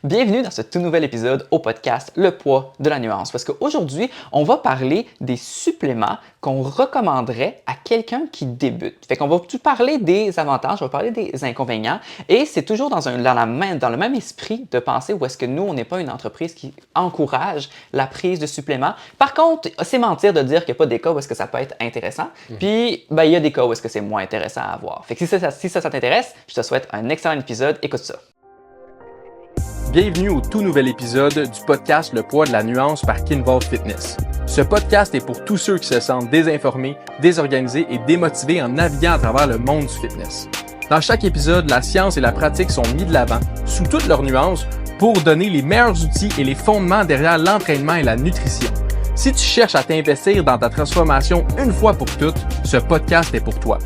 Bienvenue dans ce tout nouvel épisode au podcast Le poids de la nuance. Parce qu'aujourd'hui, on va parler des suppléments qu'on recommanderait à quelqu'un qui débute. Fait qu'on va tout parler des avantages, on va parler des inconvénients et c'est toujours dans le même esprit de penser où est-ce que nous, on n'est pas une entreprise qui encourage la prise de suppléments. Par contre, c'est mentir de dire qu'il n'y a pas des cas où est-ce que ça peut être intéressant. Puis, il y a des cas où est-ce que c'est moins intéressant à avoir. Fait que si ça t'intéresse, je te souhaite un excellent épisode. Écoute ça. Bienvenue au tout nouvel épisode du podcast Le poids de la nuance par Kinvolve Fitness. Ce podcast est pour tous ceux qui se sentent désinformés, désorganisés et démotivés en naviguant à travers le monde du fitness. Dans chaque épisode, la science et la pratique sont mis de l'avant, sous toutes leurs nuances, pour donner les meilleurs outils et les fondements derrière l'entraînement et la nutrition. Si tu cherches à t'investir dans ta transformation une fois pour toutes, ce podcast est pour toi.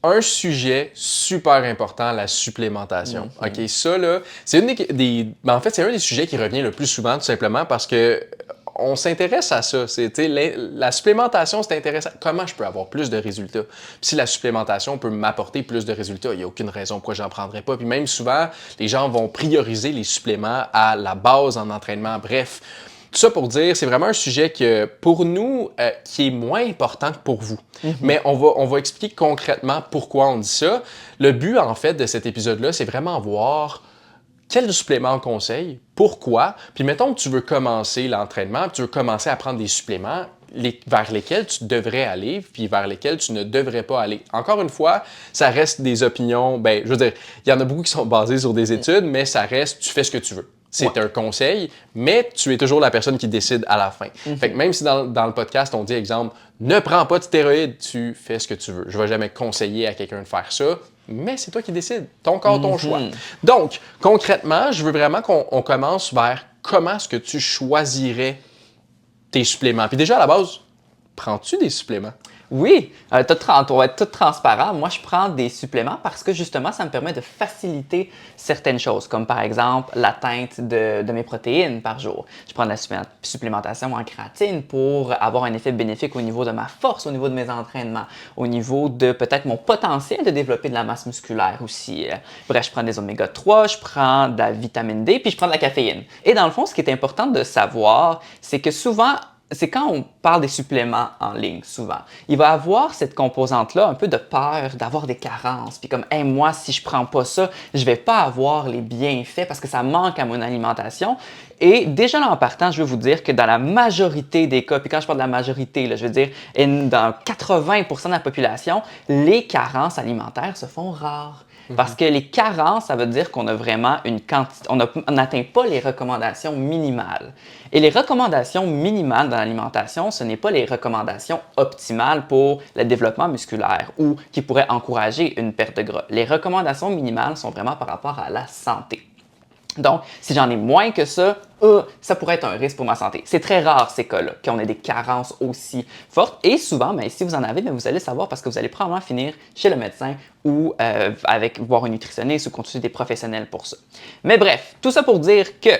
Un sujet super important, la supplémentation. OK, ça là, c'est c'est un des sujets qui revient le plus souvent tout simplement parce que on s'intéresse à ça. La supplémentation, c'est intéressant. Comment je peux avoir plus de résultats? Puis si la supplémentation peut m'apporter plus de résultats, il n'y a aucune raison pourquoi j'en prendrais pas. Puis même souvent, les gens vont prioriser les suppléments à la base en entraînement. Bref, tout ça pour dire, c'est vraiment un sujet que pour nous, qui est moins important que pour vous. Mais on va expliquer concrètement pourquoi on dit ça. Le but, en fait, de cet épisode-là, c'est vraiment voir quel supplément on conseille, pourquoi. Puis mettons que tu veux commencer l'entraînement, puis tu veux commencer à prendre des suppléments vers lesquels tu devrais aller, puis vers lesquels tu ne devrais pas aller. Encore une fois, ça reste des opinions, je veux dire, il y en a beaucoup qui sont basées sur des études, mais ça reste, tu fais ce que tu veux. C'est un conseil, mais tu es toujours la personne qui décide à la fin. Fait que même si dans le podcast, on dit, exemple, ne prends pas de stéroïdes, tu fais ce que tu veux. Je ne vais jamais conseiller à quelqu'un de faire ça, mais c'est toi qui décides. Ton corps, ton choix. Donc, concrètement, je veux vraiment qu'on commence vers comment est-ce que tu choisirais tes suppléments. Puis déjà, à la base, prends-tu des suppléments? Oui, on va être tout transparent. Moi, je prends des suppléments parce que justement, ça me permet de faciliter certaines choses, comme par exemple l'atteinte de mes protéines par jour. Je prends de la supplémentation en créatine pour avoir un effet bénéfique au niveau de ma force, au niveau de mes entraînements, au niveau de peut-être mon potentiel de développer de la masse musculaire aussi. Bref, je prends des oméga 3, je prends de la vitamine D, puis je prends de la caféine. Et dans le fond, ce qui est important de savoir, c'est que souvent, c'est quand on parle des suppléments en ligne, souvent, il va y avoir cette composante-là, un peu de peur d'avoir des carences. Puis comme, hey, moi, si je prends pas ça, je vais pas avoir les bienfaits parce que ça manque à mon alimentation. Et déjà là, en partant, je veux vous dire que dans la majorité des cas, puis quand je parle de la majorité, là, je veux dire, dans 80% de la population, les carences alimentaires se font rares. Parce que les carences, ça veut dire qu'on a vraiment une quantité, on n'atteint pas les recommandations minimales. Et les recommandations minimales dans l'alimentation, ce n'est pas les recommandations optimales pour le développement musculaire ou qui pourraient encourager une perte de gras. Les recommandations minimales sont vraiment par rapport à la santé. Donc, si j'en ai moins que ça pourrait être un risque pour ma santé. C'est très rare ces cas-là, qu'on ait des carences aussi fortes. Et souvent, si vous en avez, vous allez savoir parce que vous allez probablement finir chez le médecin ou voir un nutritionniste ou consulter des professionnels pour ça. Mais bref, tout ça pour dire que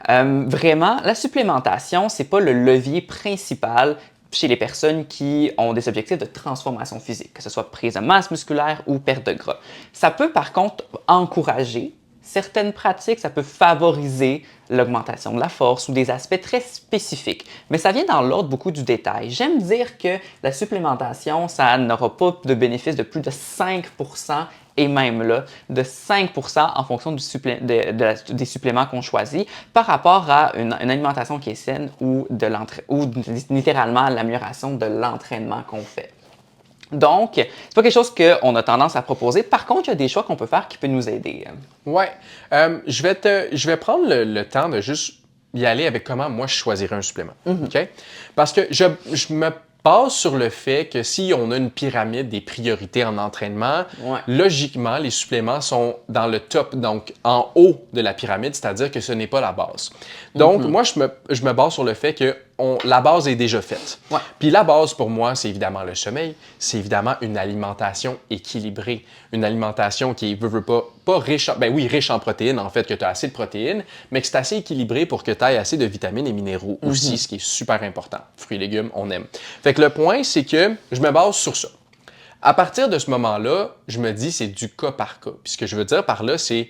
vraiment, la supplémentation, c'est pas le levier principal chez les personnes qui ont des objectifs de transformation physique, que ce soit prise de masse musculaire ou perte de gras. Ça peut par contre encourager certaines pratiques, ça peut favoriser l'augmentation de la force ou des aspects très spécifiques. Mais ça vient dans l'ordre beaucoup du détail. J'aime dire que la supplémentation, ça n'aura pas de bénéfice de plus de 5% et même là, de 5% en fonction des suppléments qu'on choisit par rapport à une alimentation qui est saine ou littéralement l'amélioration de l'entraînement qu'on fait. Donc, c'est pas quelque chose qu'on a tendance à proposer. Par contre, il y a des choix qu'on peut faire qui peuvent nous aider. Ouais. Je vais prendre le temps de juste y aller avec comment moi je choisirais un supplément. OK? Parce que je me base sur le fait que si on a une pyramide des priorités en entraînement, logiquement, les suppléments sont dans le top, donc en haut de la pyramide, c'est-à-dire que ce n'est pas la base. Donc, moi, je me base sur le fait que la base est déjà faite. Puis la base, pour moi, c'est évidemment le sommeil, c'est évidemment une alimentation équilibrée, une alimentation qui veut pas riche en protéines, en fait, que tu as assez de protéines, mais que c'est assez équilibré pour que tu aies assez de vitamines et minéraux aussi, ce qui est super important. Fruits et légumes, on aime. Fait que le point, c'est que je me base sur ça. À partir de ce moment-là, je me dis c'est du cas par cas. Puis ce que je veux dire par là, c'est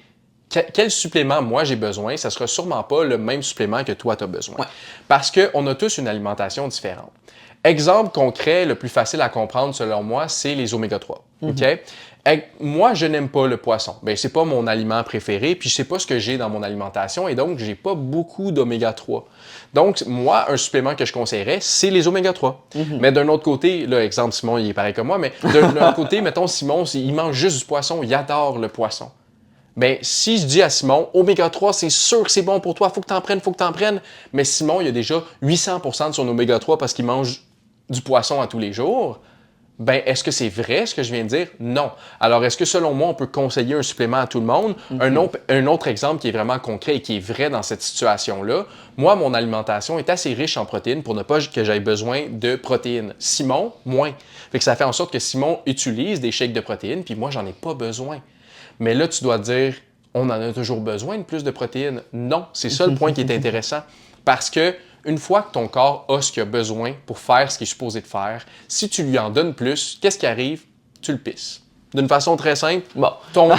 quel supplément moi j'ai besoin, ça sera sûrement pas le même supplément que toi tu as besoin. Ouais. Parce qu'on a tous une alimentation différente. Exemple concret, le plus facile à comprendre selon moi, c'est les oméga-3. OK? Moi, je n'aime pas le poisson. Ben, c'est pas mon aliment préféré, puis je sais pas ce que j'ai dans mon alimentation, et donc j'ai pas beaucoup d'oméga-3. Donc, moi, un supplément que je conseillerais, c'est les oméga-3. Mais d'un autre côté, là, exemple, Simon, il est pareil que moi, mais d'un autre côté, mettons, Simon, il mange juste du poisson, il adore le poisson. Bien, si je dis à Simon, oméga-3, c'est sûr que c'est bon pour toi, faut que tu en prennes, mais Simon, il a déjà 800% de son oméga-3 parce qu'il mange du poisson à tous les jours, ben est-ce que c'est vrai ce que je viens de dire? Non. Alors, est-ce que selon moi, on peut conseiller un supplément à tout le monde? Un autre exemple qui est vraiment concret et qui est vrai dans cette situation-là, moi, mon alimentation est assez riche en protéines pour ne pas que j'aie besoin de protéines. Simon, moins. Fait que ça fait en sorte que Simon utilise des shakes de protéines, puis moi, j'en ai pas besoin. Mais là, tu dois dire, on en a toujours besoin de plus de protéines? Non, c'est ça le point qui est intéressant. Parce que une fois que ton corps a ce qu'il a besoin pour faire ce qu'il est supposé de faire, si tu lui en donnes plus, qu'est-ce qui arrive? Tu le pisses. D'une façon très simple, ton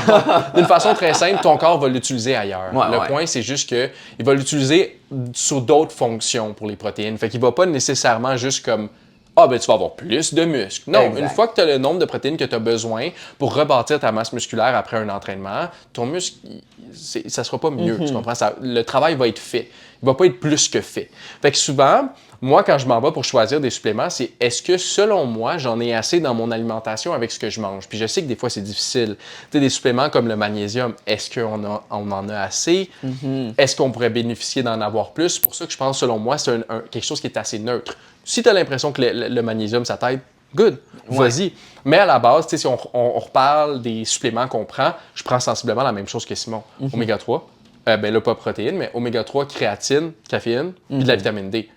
corps va l'utiliser ailleurs. Le point, c'est juste qu'il va l'utiliser sur d'autres fonctions pour les protéines. Fait qu'il ne va pas nécessairement juste comme ah, ben tu vas avoir plus de muscles. Non, une fois que tu as le nombre de protéines que tu as besoin pour rebâtir ta masse musculaire après un entraînement, ton muscle, ça ne sera pas mieux. Tu comprends? Le travail va être fait. Il ne va pas être plus que fait. Fait que souvent, moi, quand je m'en vais pour choisir des suppléments, c'est est-ce que, selon moi, j'en ai assez dans mon alimentation avec ce que je mange? Puis je sais que des fois, c'est difficile. Tu sais, des suppléments comme le magnésium, est-ce qu'on en a assez? Est-ce qu'on pourrait bénéficier d'en avoir plus? C'est pour ça que je pense, selon moi, c'est quelque chose qui est assez neutre. Si tu as l'impression que le magnésium, ça t'aide, good, vas-y. Mais à la base, si on reparle des suppléments qu'on prend, je prends sensiblement la même chose que Simon. Oméga 3, ben là, pas protéines, mais oméga 3, créatine, caféine, puis de la vitamine D.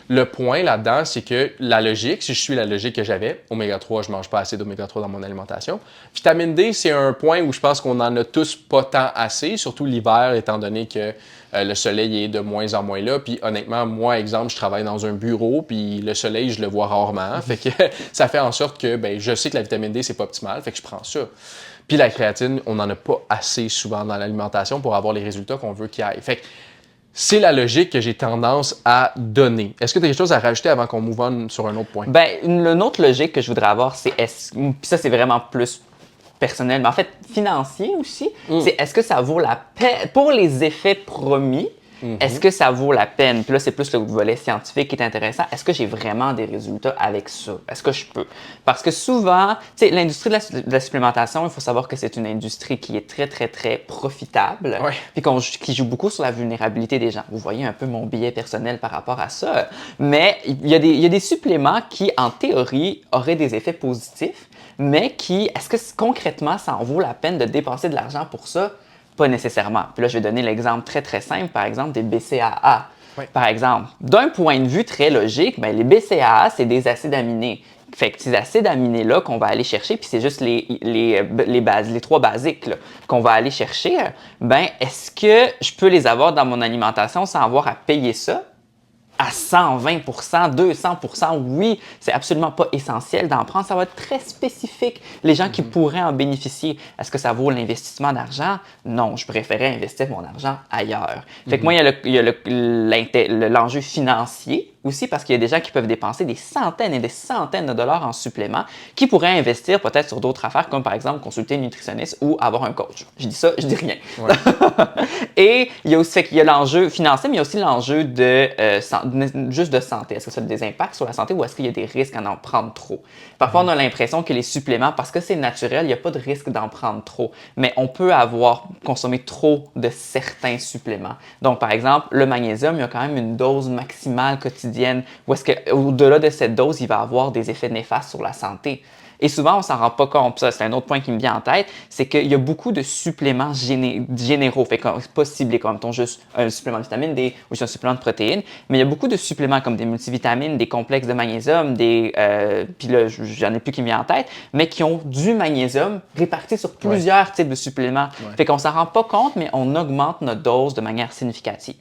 Le point là-dedans, c'est que la logique, si je suis la logique que j'avais, oméga 3, je mange pas assez d'oméga 3 dans mon alimentation. Vitamine D, c'est un point où je pense qu'on en a tous pas tant assez, surtout l'hiver, étant donné que le soleil est de moins en moins là. Puis honnêtement, moi, exemple, je travaille dans un bureau, puis le soleil, je le vois rarement. Fait que ça fait en sorte que ben, je sais que la vitamine D, c'est pas optimal, fait que je prends ça. Puis la créatine, on n'en a pas assez souvent dans l'alimentation pour avoir les résultats qu'on veut qu'il y ait. Fait que c'est la logique que j'ai tendance à donner. Est-ce que tu as quelque chose à rajouter avant qu'on move on sur un autre point? Ben, une autre logique que je voudrais avoir, c'est puis ça, c'est vraiment plus personnel, mais en fait financier aussi, c'est est-ce que ça vaut la peine, pour les effets promis, est-ce que ça vaut la peine? Puis là, c'est plus le volet scientifique qui est intéressant. Est-ce que j'ai vraiment des résultats avec ça? Est-ce que je peux? Parce que souvent, tu sais, l'industrie de la supplémentation, il faut savoir que c'est une industrie qui est très, très, très profitable, puis qui joue beaucoup sur la vulnérabilité des gens. Vous voyez un peu mon billet personnel par rapport à ça. Mais il y a des suppléments qui, en théorie, auraient des effets positifs, mais est-ce que concrètement, ça en vaut la peine de dépenser de l'argent pour ça? Pas nécessairement. Puis là, je vais donner l'exemple très, très simple, par exemple, des BCAA. Par exemple, d'un point de vue très logique, bien, les BCAA, c'est des acides aminés. Fait que ces acides aminés-là qu'on va aller chercher, puis c'est juste les trois basiques là, qu'on va aller chercher, ben est-ce que je peux les avoir dans mon alimentation sans avoir à payer ça? À 120%, 200%, oui, c'est absolument pas essentiel d'en prendre. Ça va être très spécifique. Les gens qui pourraient en bénéficier, est-ce que ça vaut l'investissement d'argent? Non, je préférais investir mon argent ailleurs. Fait que moi, il y a l'enjeu financier aussi parce qu'il y a des gens qui peuvent dépenser des centaines et des centaines de dollars en suppléments qui pourraient investir peut-être sur d'autres affaires comme par exemple consulter une nutritionniste ou avoir un coach. Je dis ça, je dis rien. Et il y a aussi il y a l'enjeu financier, mais il y a aussi l'enjeu juste de santé. Est-ce que ça a des impacts sur la santé ou est-ce qu'il y a des risques à en prendre trop? Parfois, on a l'impression que les suppléments, parce que c'est naturel, il n'y a pas de risque d'en prendre trop. Mais on peut consommé trop de certains suppléments. Donc, par exemple, le magnésium, il y a quand même une dose maximale quotidienne où est-ce qu'au-delà de cette dose, il va avoir des effets néfastes sur la santé. Et souvent, on ne s'en rend pas compte. Ça, c'est un autre point qui me vient en tête, c'est qu'il y a beaucoup de suppléments généraux. Fait que c'est pas ciblé comme juste un supplément de vitamine D ou juste un supplément de protéines, mais il y a beaucoup de suppléments comme des multivitamines, des complexes de magnésium, puis là, j'en ai plus qui me vient en tête, mais qui ont du magnésium réparti sur plusieurs types de suppléments. Fait qu'on s'en rend pas compte, mais on augmente notre dose de manière significative.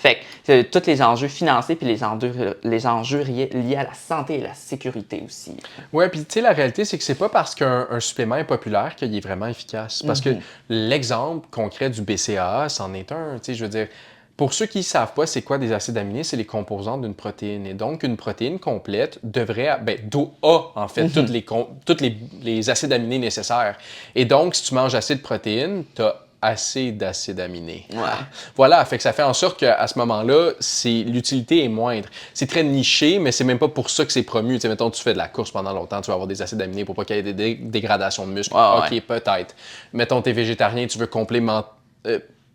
Fait que tous les enjeux financiers puis les enjeux liés à la santé et la sécurité aussi. Ouais, puis tu sais, la réalité, c'est que c'est pas parce qu'un supplément est populaire qu'il est vraiment efficace. Parce que l'exemple concret du BCAA, c'en est un. Tu sais, je veux dire, pour ceux qui ne savent pas c'est quoi des acides aminés, c'est les composantes d'une protéine. Et donc, une protéine complète devrait, a en fait tous les acides aminés nécessaires. Et donc, si tu manges assez de protéines, tu as assez d'acides aminés. Ouais. Voilà, fait que ça fait en sorte qu'à ce moment-là, l'utilité est moindre. C'est très niché, mais c'est même pas pour ça que c'est promu. Tu sais, mettons, tu fais de la course pendant longtemps, tu vas avoir des acides aminés pour pas qu'il y ait des dégradations de muscles. OK, peut-être. Mettons, t'es végétarien, tu veux complémenter...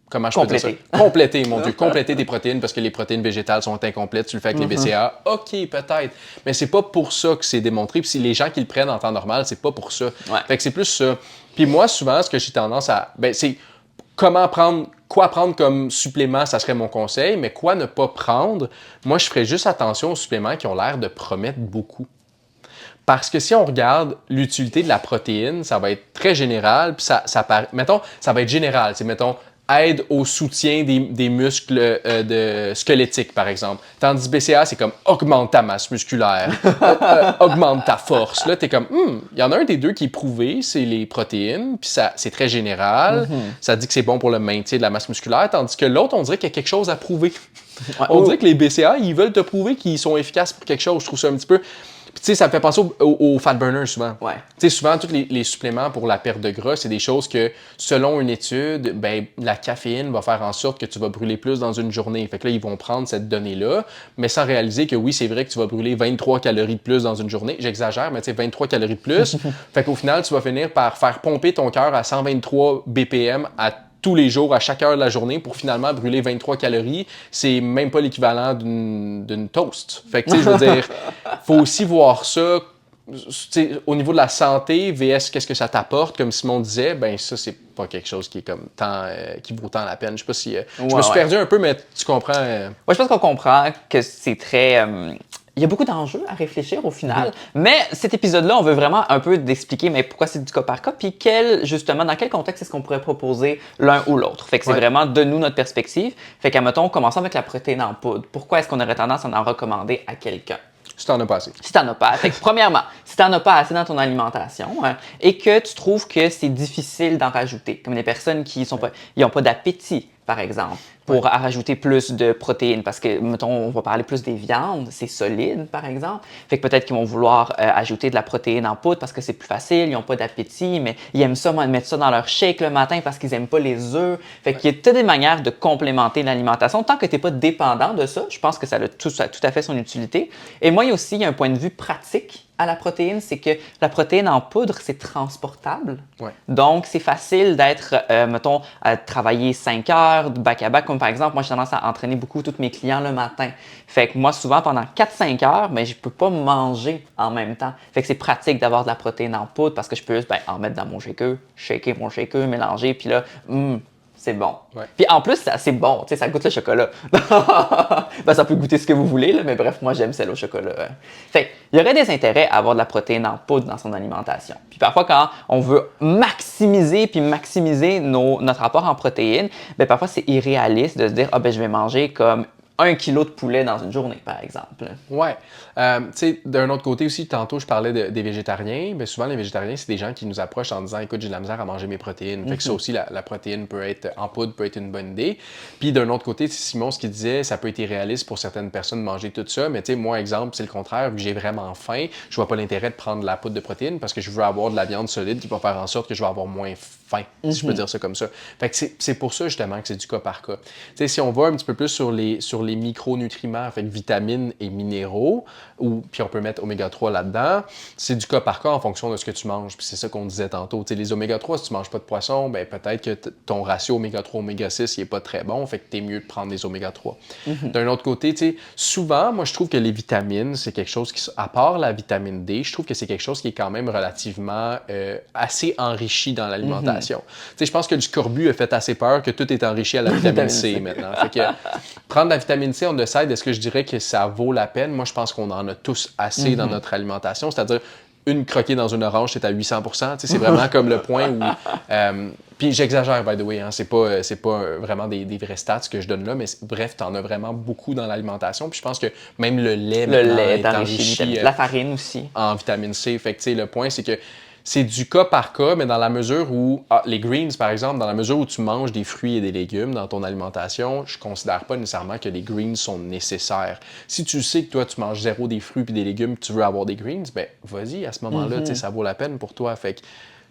comment je peux dire ça? Compléter, mon Dieu. Compléter tes protéines parce que les protéines végétales sont incomplètes. Tu le fais avec les BCAA. OK, peut-être. Mais c'est pas pour ça que c'est démontré. Puis si les gens qui le prennent en temps normal, c'est pas pour ça. Ouais. Fait que c'est plus ça. Puis moi, souvent, ce que j'ai tendance à... c'est quoi prendre comme supplément, ça serait mon conseil, mais quoi ne pas prendre, moi, je ferais juste attention aux suppléments qui ont l'air de promettre beaucoup. Parce que si on regarde l'utilité de la protéine, ça va être très général, puis ça va être général. C'est, mettons, aide au soutien des muscles squelettiques, par exemple. Tandis BCA, c'est comme augmente ta masse musculaire, augmente ta force. Là, t'es comme, il y en a un des deux qui est prouvé, c'est les protéines, puis c'est très général. Ça dit que c'est bon pour le maintien de la masse musculaire, tandis que l'autre, on dirait qu'il y a quelque chose à prouver. On dirait que les BCA, ils veulent te prouver qu'ils sont efficaces pour quelque chose. Je trouve ça un petit peu... Puis, tu sais, ça me fait penser aux fat burners souvent. Ouais. Tu sais, souvent, tous les suppléments pour la perte de gras, c'est des choses que, selon une étude, la caféine va faire en sorte que tu vas brûler plus dans une journée. Fait que là, ils vont prendre cette donnée-là, mais sans réaliser que oui, c'est vrai que tu vas brûler 23 calories de plus dans une journée. J'exagère, mais tu sais, 23 calories de plus. Fait qu'au final, tu vas finir par faire pomper ton cœur à 123 BPM à tous les jours, à chaque heure de la journée, pour finalement brûler 23 calories. C'est même pas l'équivalent d'une toast. Fait que, tu sais, je veux dire, faut aussi voir ça, au niveau de la santé, VS, qu'est-ce que ça t'apporte, comme Simon disait, ça, c'est pas quelque chose qui est comme qui vaut tant la peine. Je sais pas si... je me suis perdu un peu, mais tu comprends... Ouais, je pense qu'on comprend que c'est très... il y a beaucoup d'enjeux à réfléchir au final, mais cet épisode-là, on veut vraiment un peu d'expliquer mais pourquoi c'est du cas par cas, puis justement, dans quel contexte est-ce qu'on pourrait proposer l'un ou l'autre. Fait que c'est vraiment de nous notre perspective. Fait qu'à mettons, commençons avec la protéine en poudre. Pourquoi est-ce qu'on aurait tendance à en recommander à quelqu'un? Si t'en as pas assez. Si t'en as pas. Fait que, premièrement, si t'en as pas assez dans ton alimentation et que tu trouves que c'est difficile d'en rajouter, comme les personnes qui n'ont pas d'appétit, par exemple, pour rajouter plus de protéines, parce que, mettons, on va parler plus des viandes, c'est solide, par exemple. Fait que peut-être qu'ils vont vouloir ajouter de la protéine en poudre parce que c'est plus facile, ils n'ont pas d'appétit, mais ils aiment ça, mettre ça dans leur shake le matin parce qu'ils n'aiment pas les œufs. Fait qu'il y a toutes des manières de complémenter l'alimentation. Tant que tu n'es pas dépendant de ça, je pense que ça a tout à fait son utilité. Et moi, il y a un point de vue pratique à la protéine, c'est que la protéine en poudre, c'est transportable. Ouais. Donc, c'est facile d'être, mettons, à travailler 5 heures back-à-back, comme par exemple, moi, j'ai tendance à entraîner beaucoup tous mes clients le matin. Fait que moi, souvent, pendant 4-5 heures, je peux pas manger en même temps. Fait que c'est pratique d'avoir de la protéine en poudre parce que je peux juste en mettre dans mon shaker mon shaker, mélanger, puis là, c'est bon. Ouais. Puis en plus, c'est assez bon, tu sais, ça goûte le chocolat. Ça peut goûter ce que vous voulez, là, mais bref, moi j'aime celle au chocolat. Fait il y aurait des intérêts à avoir de la protéine en poudre dans son alimentation. Puis parfois, quand on veut maximiser notre apport en protéines, parfois c'est irréaliste de se dire, je vais manger comme 1 kilo de poulet dans une journée, par exemple. Ouais. Tu sais, d'un autre côté aussi, tantôt, je parlais des végétariens. Mais souvent, les végétariens, c'est des gens qui nous approchent en disant, écoute, j'ai de la misère à manger mes protéines. Fait que ça aussi, la protéine peut être en poudre, peut être une bonne idée. Puis d'un autre côté, Simon, ce qu'il disait, ça peut être irréaliste pour certaines personnes de manger tout ça. Mais tu sais, moi, exemple, c'est le contraire. Vu que j'ai vraiment faim, je vois pas l'intérêt de prendre de la poudre de protéines parce que je veux avoir de la viande solide qui va faire en sorte que je vais avoir moins faim, si je peux dire ça comme ça. Fait que c'est pour ça, justement, que c'est du cas par cas. Tu sais, si on va un petit peu plus sur les micronutriments, fait que vitamines et minéraux, puis on peut mettre oméga 3 là-dedans, c'est du cas par cas en fonction de ce que tu manges. Puis c'est ça qu'on disait tantôt. Tu sais, les oméga 3, si tu manges pas de poisson, peut-être que ton ratio oméga 3, oméga 6, il est pas très bon, fait que t'es mieux de prendre des oméga 3. D'un autre côté, tu sais, souvent, moi, je trouve que les vitamines, c'est quelque chose qui, à part la vitamine D, je trouve que c'est quelque chose qui est quand même relativement assez enrichi dans l'alimentation. Tu sais, je pense que le scorbut a fait assez peur que tout est enrichi à la vitamine C maintenant. Fait que prendre la vitamine C on the side, est-ce que je dirais que ça vaut la peine? Moi, je pense qu'on en a tous assez dans notre alimentation. C'est-à-dire, une croquée dans une orange, c'est à 800%. C'est vraiment comme le point où... puis j'exagère, by the way, hein, c'est pas vraiment des vrais stats que je donne là, mais bref, tu en as vraiment beaucoup dans l'alimentation. Puis je pense que même le lait Est est enrichi, la farine aussi. En vitamine C. Fait que le point, c'est que c'est du cas par cas, mais dans la mesure où, les greens par exemple, dans la mesure où tu manges des fruits et des légumes dans ton alimentation, je considère pas nécessairement que les greens sont nécessaires. Si tu sais que toi, tu manges zéro des fruits et des légumes, tu veux avoir des greens, ben vas-y, à ce moment-là, ça vaut la peine pour toi. Fait que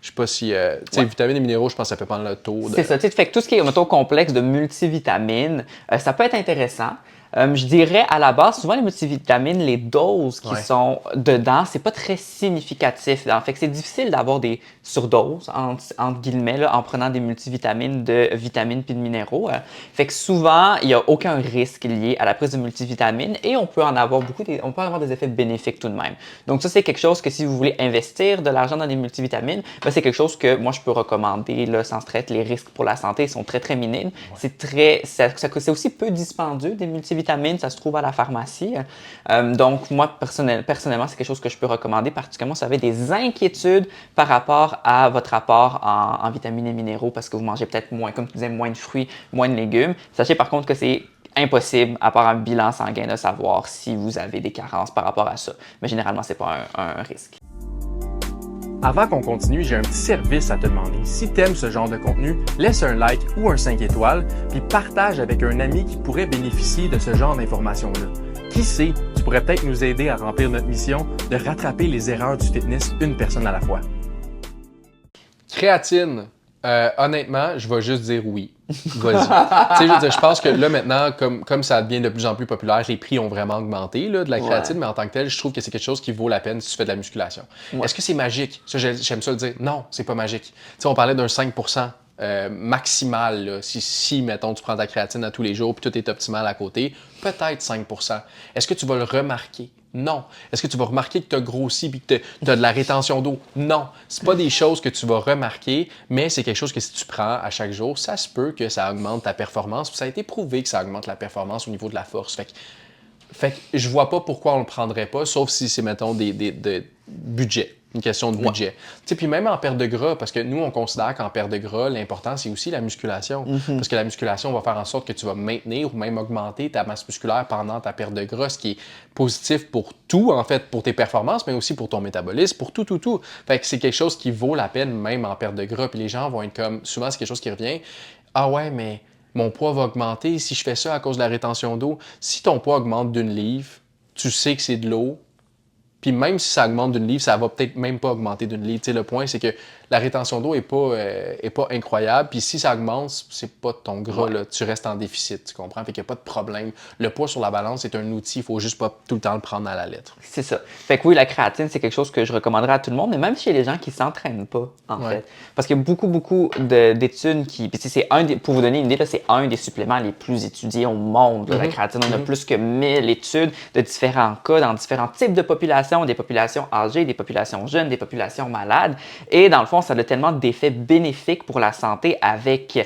je sais pas si, vitamines et minéraux, je pense que ça peut prendre le taux. C'est ça, fait que tout ce qui est mettons, complexe de multivitamines, ça peut être intéressant. Je dirais à la base, souvent les multivitamines, les doses qui sont dedans, c'est pas très significatif. En fait que c'est difficile d'avoir des surdoses, entre guillemets, là, en prenant des multivitamines de vitamines puis de minéraux. Fait que souvent, il n'y a aucun risque lié à la prise de multivitamines et on peut en avoir on peut avoir des effets bénéfiques tout de même. Donc ça, c'est quelque chose que si vous voulez investir de l'argent dans des multivitamines, ben, c'est quelque chose que moi, je peux recommander là, sans stress. Les risques pour la santé sont très, très minimes. C'est aussi peu dispendieux, des multivitamines. Ça se trouve à la pharmacie. Donc, moi, personnellement, c'est quelque chose que je peux recommander, particulièrement si vous avez des inquiétudes par rapport à votre apport en vitamines et minéraux parce que vous mangez peut-être moins, comme tu disais, moins de fruits, moins de légumes. Sachez par contre que c'est impossible, à part un bilan sanguin, de savoir si vous avez des carences par rapport à ça. Mais généralement, ce n'est pas un risque. Avant qu'on continue, j'ai un petit service à te demander. Si tu aimes ce genre de contenu, laisse un like ou un 5 étoiles, puis partage avec un ami qui pourrait bénéficier de ce genre d'informations-là. Qui sait, tu pourrais peut-être nous aider à remplir notre mission de rattraper les erreurs du fitness une personne à la fois. Créatine. Honnêtement, je vais juste dire oui. Vas-y. Je pense que là, maintenant, comme ça devient de plus en plus populaire, les prix ont vraiment augmenté là, de la créatine, mais en tant que tel, je trouve que c'est quelque chose qui vaut la peine si tu fais de la musculation. Est-ce que c'est magique? Ça, j'aime ça le dire. Non, c'est pas magique. On parlait d'un 5% maximal. Là, si, mettons, tu prends ta créatine à tous les jours puis tout est optimal à côté, peut-être 5%. Est-ce que tu vas le remarquer? Non. Est-ce que tu vas remarquer que tu as grossi et que tu as de la rétention d'eau? Non. C'est pas des choses que tu vas remarquer, mais c'est quelque chose que si tu prends à chaque jour, ça se peut que ça augmente ta performance. Puis ça a été prouvé que ça augmente la performance au niveau de la force. Fait que je vois pas pourquoi on le prendrait pas, sauf si c'est, mettons, des budget. Une question de budget. Puis même en perte de gras, parce que nous, on considère qu'en perte de gras, l'important, c'est aussi la musculation. Parce que la musculation va faire en sorte que tu vas maintenir ou même augmenter ta masse musculaire pendant ta perte de gras, ce qui est positif pour tout, en fait, pour tes performances, mais aussi pour ton métabolisme, pour tout. Fait que c'est quelque chose qui vaut la peine, même en perte de gras. Puis les gens vont être comme, souvent, c'est quelque chose qui revient. Ah ouais, mais mon poids va augmenter si je fais ça à cause de la rétention d'eau. Si ton poids augmente d'une livre, tu sais que c'est de l'eau. Puis même si ça augmente d'une livre, ça va peut-être même pas augmenter d'une livre. Le point, c'est que la rétention d'eau est pas incroyable. Puis si ça augmente, c'est pas ton gras, là, tu restes en déficit, tu comprends? Fait qu'il n'y a pas de problème. Le poids sur la balance, c'est un outil, il faut juste pas tout le temps le prendre à la lettre. C'est ça. Fait que oui, la créatine, c'est quelque chose que je recommanderais à tout le monde, mais même chez les gens qui s'entraînent pas, en fait. Parce qu'il y a beaucoup d'études qui... Puis pour vous donner une idée, là, c'est un des suppléments les plus étudiés au monde, là, la créatine. On a plus que 1000 études de différents cas, dans différents types de populations, des populations âgées, des populations jeunes, des populations malades. Et dans le fond, ça a tellement d'effets bénéfiques pour la santé avec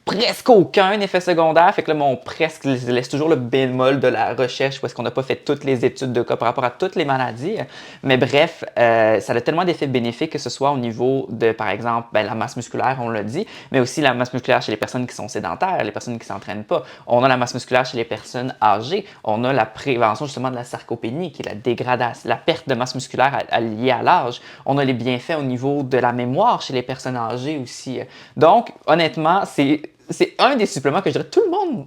presque aucun effet secondaire. Fait que là, on presque laisse toujours le bémol de la recherche parce qu'on n'a pas fait toutes les études de cas par rapport à toutes les maladies. Mais bref, ça a tellement d'effets bénéfiques que ce soit au niveau de, par exemple, la masse musculaire, on l'a dit, mais aussi la masse musculaire chez les personnes qui sont sédentaires, les personnes qui ne s'entraînent pas. On a la masse musculaire chez les personnes âgées. On a la prévention justement de la sarcopénie, qui est la dégradation, la perte de masse musculaire liée à l'âge. On a les bienfaits au niveau de la mémoire chez les personnes âgées aussi. Donc, honnêtement, c'est un des suppléments que je dirais tout le monde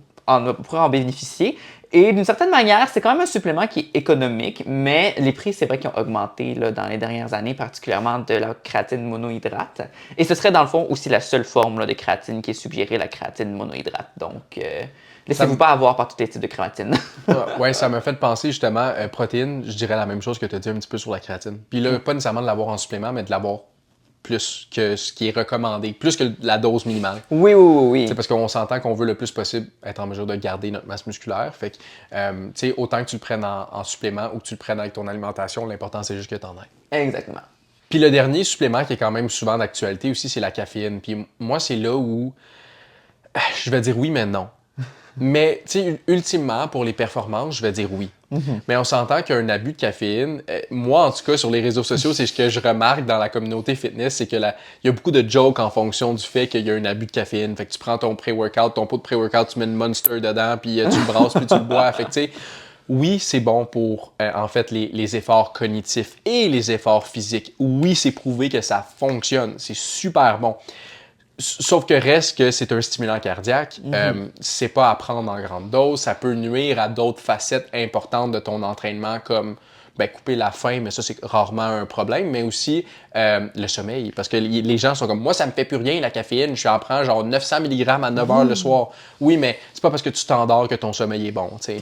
pourrait en bénéficier. Et d'une certaine manière, c'est quand même un supplément qui est économique, mais les prix, c'est vrai qu'ils ont augmenté là, dans les dernières années, particulièrement de la créatine monohydrate. Et ce serait dans le fond aussi la seule forme là, de créatine qui est suggérée, la créatine monohydrate. Donc, laissez-vous pas avoir par tous les types de créatine. Oui, ça m'a fait penser justement, protéines, je dirais la même chose que tu as dit un petit peu sur la créatine. Puis là, pas nécessairement de l'avoir en supplément, mais de l'avoir plus que ce qui est recommandé, plus que la dose minimale. Oui. C'est parce qu'on s'entend qu'on veut le plus possible être en mesure de garder notre masse musculaire. Fait que, autant que tu le prennes en supplément ou que tu le prennes avec ton alimentation, l'important, c'est juste que tu en aies. Exactement. Puis le dernier supplément qui est quand même souvent d'actualité aussi, c'est la caféine. Puis moi, c'est là où je vais dire oui, mais non. Mais, tu sais, ultimement, pour les performances, je vais dire oui. Mais on s'entend qu'un abus de caféine, moi, en tout cas, sur les réseaux sociaux, c'est ce que je remarque dans la communauté fitness, c'est que il y a beaucoup de jokes en fonction du fait qu'il y a un abus de caféine. Fait que tu prends ton pré-workout, ton pot de pré-workout, tu mets une Monster dedans, puis tu le brasses, puis tu le bois. Fait que, tu sais, oui, c'est bon pour, en fait, les efforts cognitifs et les efforts physiques. Oui, c'est prouvé que ça fonctionne. C'est super bon. Sauf que reste que c'est un stimulant cardiaque. C'est pas à prendre en grande dose. Ça peut nuire à d'autres facettes importantes de ton entraînement comme couper la faim, mais ça, c'est rarement un problème. Mais aussi le sommeil. Parce que les gens sont comme, moi, ça me fait plus rien, la caféine. Je en prends genre 900 mg à 9 heures le soir. Oui, mais c'est pas parce que tu t'endors que ton sommeil est bon. Fait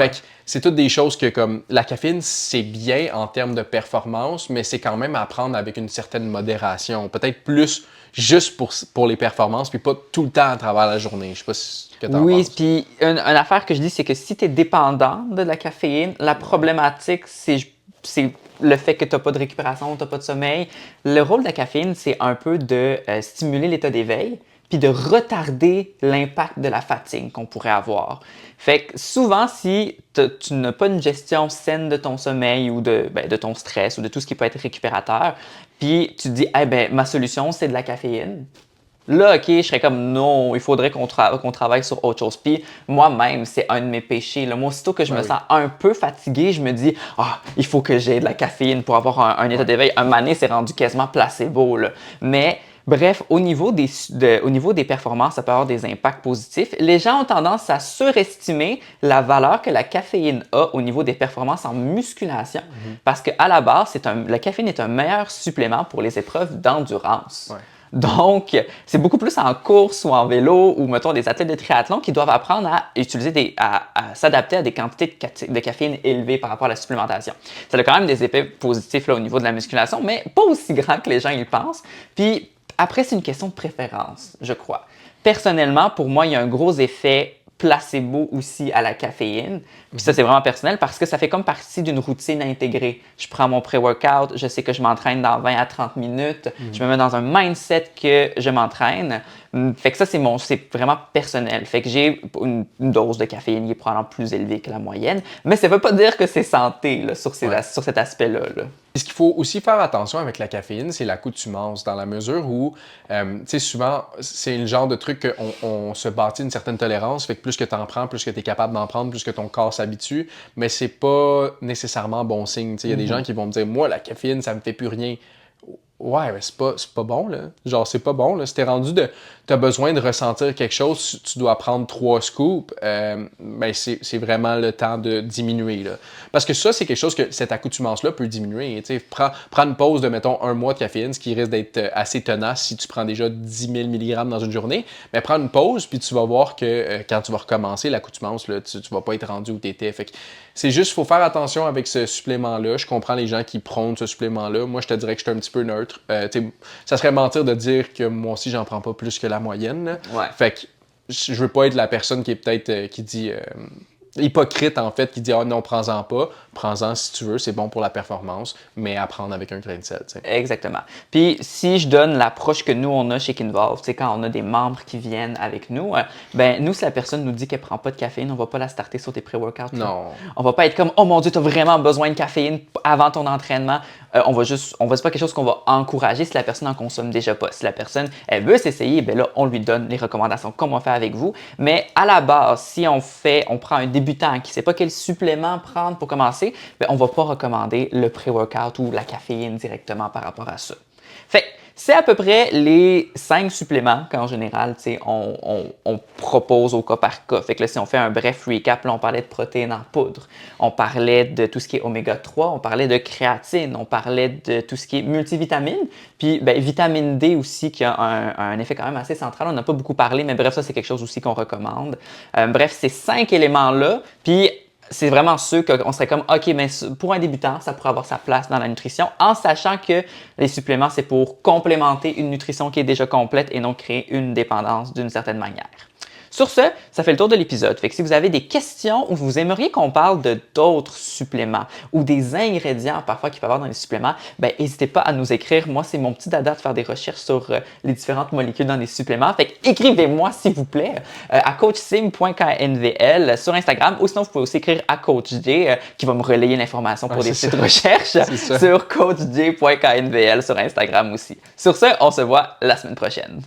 que c'est toutes des choses que, comme, la caféine, c'est bien en termes de performance, mais c'est quand même à prendre avec une certaine modération. Peut-être plus juste pour les performances, puis pas tout le temps à travers la journée. Je sais pas ce que t'en penses. Oui, puis une affaire que je dis, c'est que si tu es dépendant de la caféine, la problématique, c'est le fait que tu n'as pas de récupération, tu n'as pas de sommeil. Le rôle de la caféine, c'est un peu de stimuler l'état d'éveil, puis de retarder l'impact de la fatigue qu'on pourrait avoir. Fait que souvent, si tu n'as pas une gestion saine de ton sommeil ou de ton stress ou de tout ce qui peut être récupérateur, puis tu te dis, ma solution, c'est de la caféine. Là, OK, je serais comme non, il faudrait qu'on travaille sur autre chose. Puis moi-même, c'est un de mes péchés. Là. Moi, aussitôt que je me sens un peu fatigué, je me dis il faut que j'ai de la caféine pour avoir un état d'éveil. Un mané, c'est rendu quasiment placebo. Là. Mais bref, au niveau des performances, ça peut avoir des impacts positifs. Les gens ont tendance à surestimer la valeur que la caféine a au niveau des performances en musculation. Parce qu'à la base, la caféine est un meilleur supplément pour les épreuves d'endurance. Ouais. Donc, c'est beaucoup plus en course ou en vélo ou, mettons, des athlètes de triathlon qui doivent apprendre à utiliser à s'adapter à des quantités de caféine élevées par rapport à la supplémentation. Ça a quand même des effets positifs là, au niveau de la musculation, mais pas aussi grands que les gens y pensent. Puis après, c'est une question de préférence, je crois. Personnellement, pour moi, il y a un gros effet placebo aussi à la caféine. Puis ça, c'est vraiment personnel parce que ça fait comme partie d'une routine intégrée. Je prends mon pré-workout, je sais que je m'entraîne dans 20 à 30 minutes, je me mets dans un mindset que je m'entraîne. Fait que ça, c'est vraiment personnel. Fait que j'ai une dose de caféine qui est probablement plus élevée que la moyenne, mais ça veut pas dire que c'est santé là, sur cet aspect-là. Ce qu'il faut aussi faire attention avec la caféine, c'est l'accoutumance, dans la mesure où, tu sais, souvent, c'est le genre de truc qu'on se bâtit une certaine tolérance, fait que plus que tu en prends, plus que tu es capable d'en prendre, plus que ton corps s'habitue, mais c'est pas nécessairement bon signe. Il y a des gens qui vont me dire, moi, la caféine, ça me fait plus rien. Ouais, mais c'est pas bon, là. Genre, c'est pas bon, là. Si t'es rendu t'as besoin de ressentir quelque chose, tu dois prendre 3 scoops, c'est vraiment le temps de diminuer, là. Parce que ça, c'est quelque chose que cette accoutumance-là peut diminuer. Tu sais, prends une pause de, mettons, 1 mois de caféine, ce qui risque d'être assez tenace si tu prends déjà 10 000 mg dans une journée. Mais prends une pause, puis tu vas voir que quand tu vas recommencer l'accoutumance, là, tu vas pas être rendu où t'étais. Fait que c'est juste, il faut faire attention avec ce supplément-là. Je comprends les gens qui prônent ce supplément-là. Moi, je te dirais que je suis un petit peu neutre. Ça serait mentir de dire que moi aussi, j'en prends pas plus que la moyenne. Là. Ouais. Fait que je veux pas être la personne qui est peut-être qui dit hypocrite en fait, qui dit non, prends-en pas. Prends-en si tu veux, c'est bon pour la performance, mais à prendre avec un grain de sel. T'sais. Exactement. Puis si je donne l'approche que nous on a chez Kinvolve, quand on a des membres qui viennent avec nous, nous si la personne nous dit qu'elle prend pas de caféine, on va pas la starter sur tes pré-workouts. Non. On va pas être comme oh mon Dieu, tu as vraiment besoin de caféine avant ton entraînement. On va c'est pas quelque chose qu'on va encourager si la personne en consomme déjà pas. Si la personne elle veut s'essayer, ben là on lui donne les recommandations comme on fait avec vous. Mais à la base, si on prend un débutant qui sait pas quel supplément prendre pour commencer, on ne va pas recommander le pré-workout ou la caféine directement par rapport à ça. Fait c'est à peu près les 5 suppléments qu'en général, on propose au cas par cas. Fait que là, si on fait un bref recap, là, on parlait de protéines en poudre, on parlait de tout ce qui est oméga 3, on parlait de créatine, on parlait de tout ce qui est multivitamine, puis vitamine D aussi qui a un effet quand même assez central. On n'a pas beaucoup parlé, mais bref, ça, c'est quelque chose aussi qu'on recommande. Bref, ces 5 éléments-là, puis c'est vraiment ceux qu'on serait comme, OK, mais pour un débutant, ça pourrait avoir sa place dans la nutrition, en sachant que les suppléments, c'est pour complémenter une nutrition qui est déjà complète et non créer une dépendance d'une certaine manière. Sur ce, ça fait le tour de l'épisode. Fait que si vous avez des questions ou vous aimeriez qu'on parle de d'autres suppléments ou des ingrédients parfois qu'il peut y avoir dans les suppléments, ben n'hésitez pas à nous écrire. Moi, c'est mon petit dada de faire des recherches sur les différentes molécules dans les suppléments. Fait que écrivez-moi s'il vous plaît à coachsim.knvl sur Instagram ou sinon vous pouvez aussi écrire à CoachJ qui va me relayer l'information pour des petites recherches sur coachj.knvl sur Instagram aussi. Sur ce, on se voit la semaine prochaine.